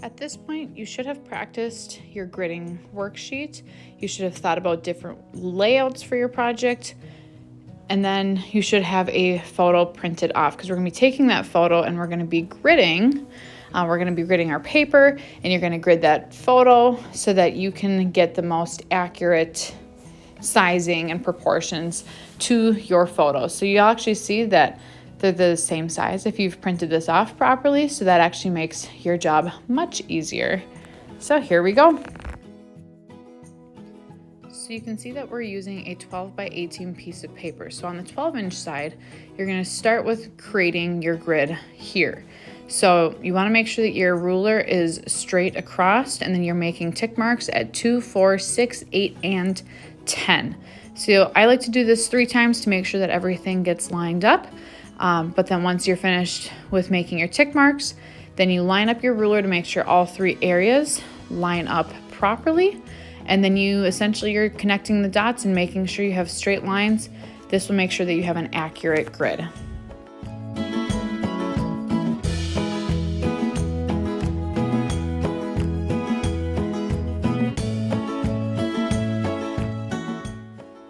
At this point, you should have practiced your gridding worksheet. You should have thought about different layouts for your project. And then you should have a photo printed off, because we're going to be taking that photo and we're going to be gridding. We're going to be gridding our paper, and you're going to grid that photo so that you can get the most accurate sizing and proportions to your photo. So you'll actually see that they're the same size if you've printed this off properly. So that actually makes your job much easier. So here we go. So you can see that we're using a 12 by 18 piece of paper. So on the 12-inch side, you're going to start with creating your grid here. So you want to make sure that your ruler is straight across, and then you're making tick marks at 2, 4, 6, 8, and 10. So I like to do this 3 times to make sure that everything gets lined up. But then once you're finished with making your tick marks, then you line up your ruler to make sure all 3 areas line up properly. And then you're connecting the dots and making sure you have straight lines. This will make sure that you have an accurate grid.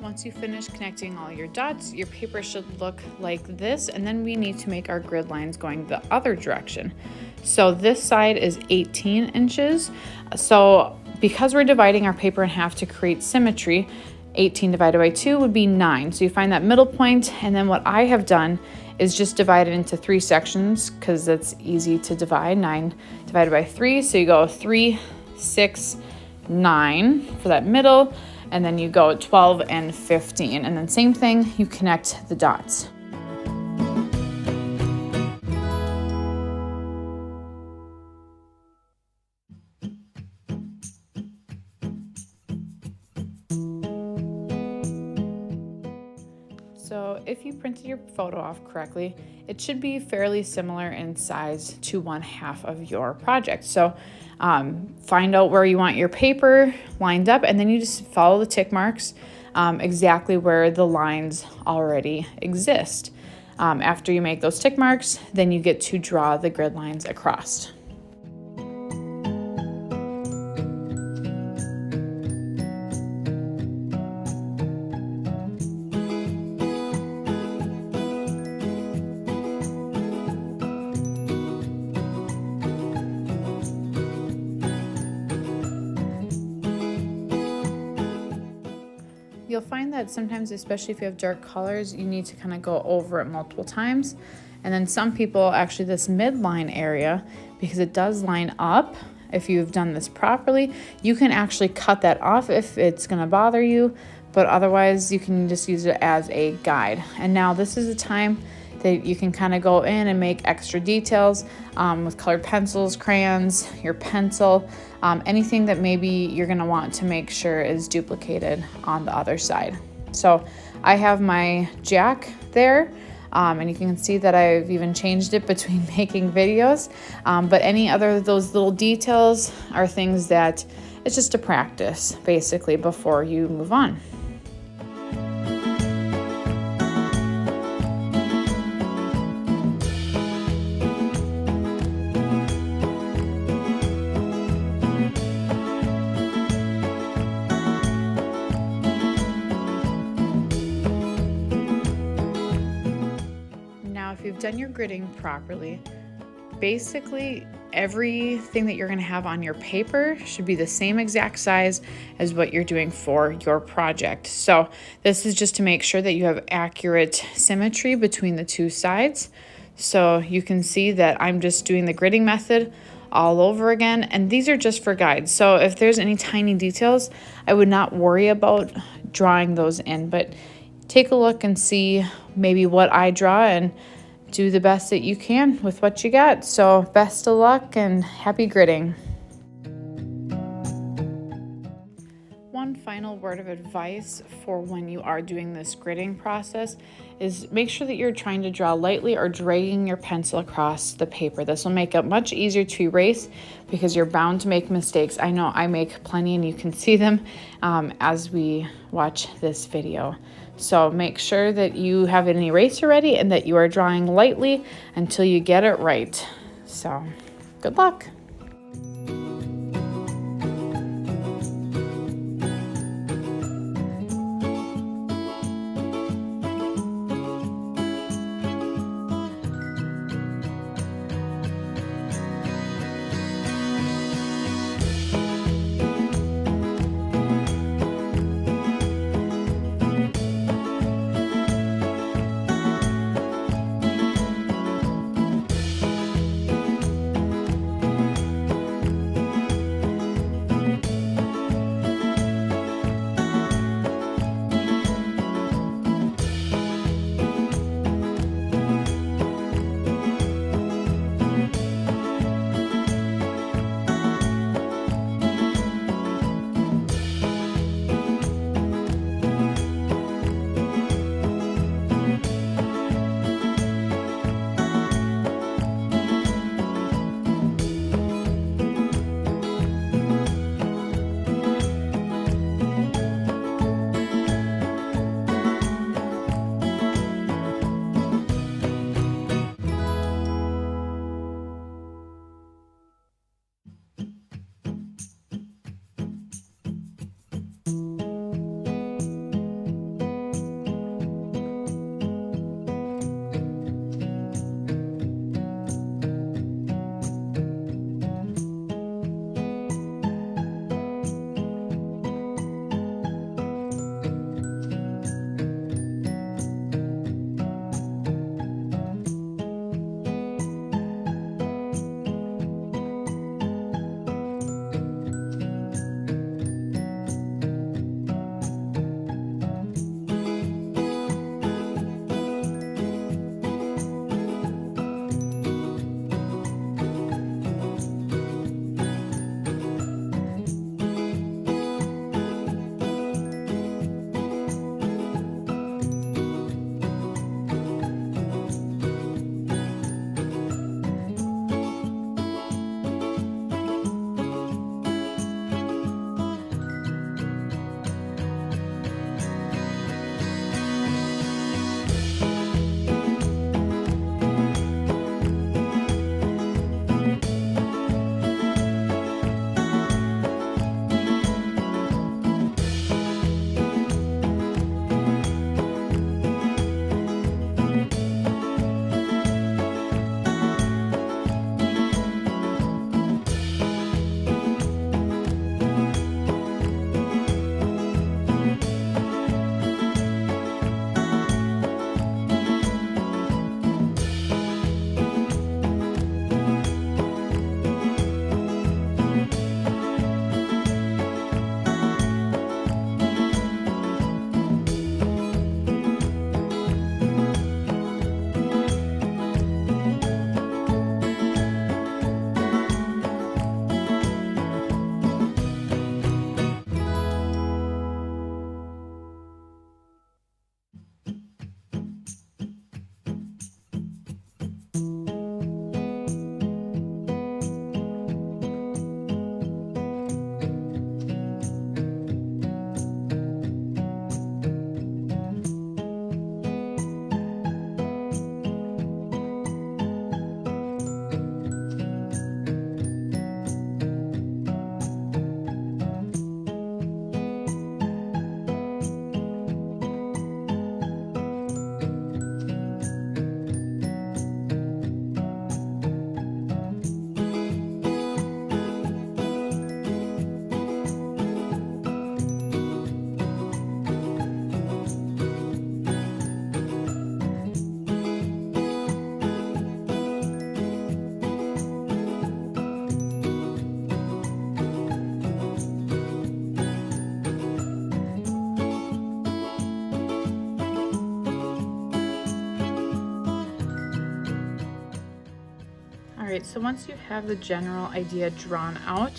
Once you finish connecting all your dots, your paper should look like this, and then we need to make our grid lines going the other direction. So this side is 18 inches. So because we're dividing our paper in half to create symmetry, 18 divided by 2 would be 9. So you find that middle point, and then what I have done is just divide it into 3 sections, because that's easy to divide. 9 divided by 3, so you go 3, 6, 9 for that middle, and then you go 12 and 15, and then same thing, you connect the dots. So if you printed your photo off correctly, it should be fairly similar in size to 1/2 of your project. So find out where you want your paper lined up, and then you just follow the tick marks exactly where the lines already exist. After you make those tick marks, then you get to draw the grid lines across. You'll find that sometimes, especially if you have dark colors, you need to kind of go over it multiple times. And then some people, actually this midline area, because it does line up, if you've done this properly, you can actually cut that off if it's going to bother you, but otherwise you can just use it as a guide. And now this is the time that you can kind of go in and make extra details with colored pencils, crayons, your pencil, anything that maybe you're going to want to make sure is duplicated on the other side. So I have my jack there, and you can see that I've even changed it between making videos, but any other of those little details are things that it's just a practice basically before you move on. If you've done your gridding properly, basically everything that you're going to have on your paper should be the same exact size as what you're doing for your project. So this is just to make sure that you have accurate symmetry between the 2 sides. So you can see that I'm just doing the gridding method all over again, and these are just for guides. So if there's any tiny details, I would not worry about drawing those in, but take a look and see maybe what I draw and do the best that you can with what you got. So best of luck and happy gridding. One final word of advice for when you are doing this gridding process is make sure that you're trying to draw lightly or dragging your pencil across the paper. This will make it much easier to erase because you're bound to make mistakes. I know I make plenty and you can see them as we watch this video. So make sure that you have an eraser ready and that you are drawing lightly until you get it right. So good luck. right, so once you have the general idea drawn out,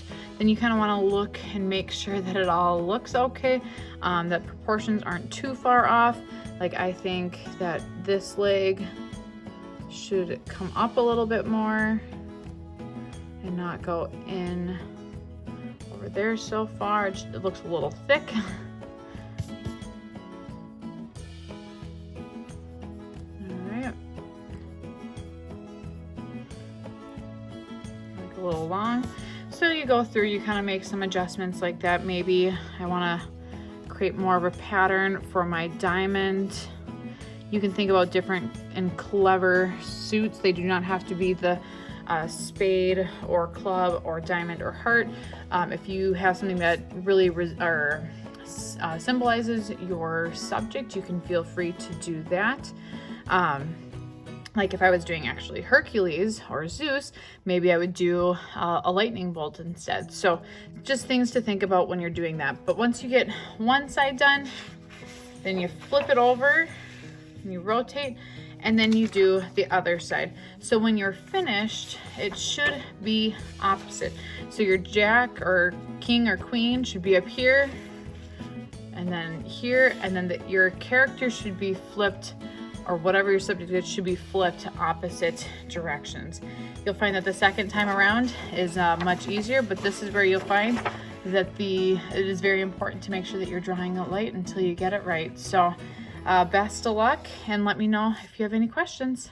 then you kind of want to look and make sure that it all looks okay, that proportions aren't too far off. Like I think that this leg should come up a little bit more and not go in over there so far. It looks a little thick. A little long. So you go through, you kind of make some adjustments like that. Maybe I want to create more of a pattern for my diamond. You can think about different and clever suits. They do not have to be the spade or club or diamond or heart. If you have something that really symbolizes your subject, you can feel free to do that. Like if I was doing actually Hercules or Zeus, maybe I would do a lightning bolt instead. So just things to think about when you're doing that. But once you get one side done, then you flip it over and you rotate, and then you do the other side. So when you're finished, it should be opposite. So your jack or king or queen should be up here, and then here, and then your character should be flipped, or whatever your subject is should be flipped opposite directions. You'll find that the second time around is much easier, but this is where you'll find that it is very important to make sure that you're drawing it light until you get it right. So best of luck, and let me know if you have any questions.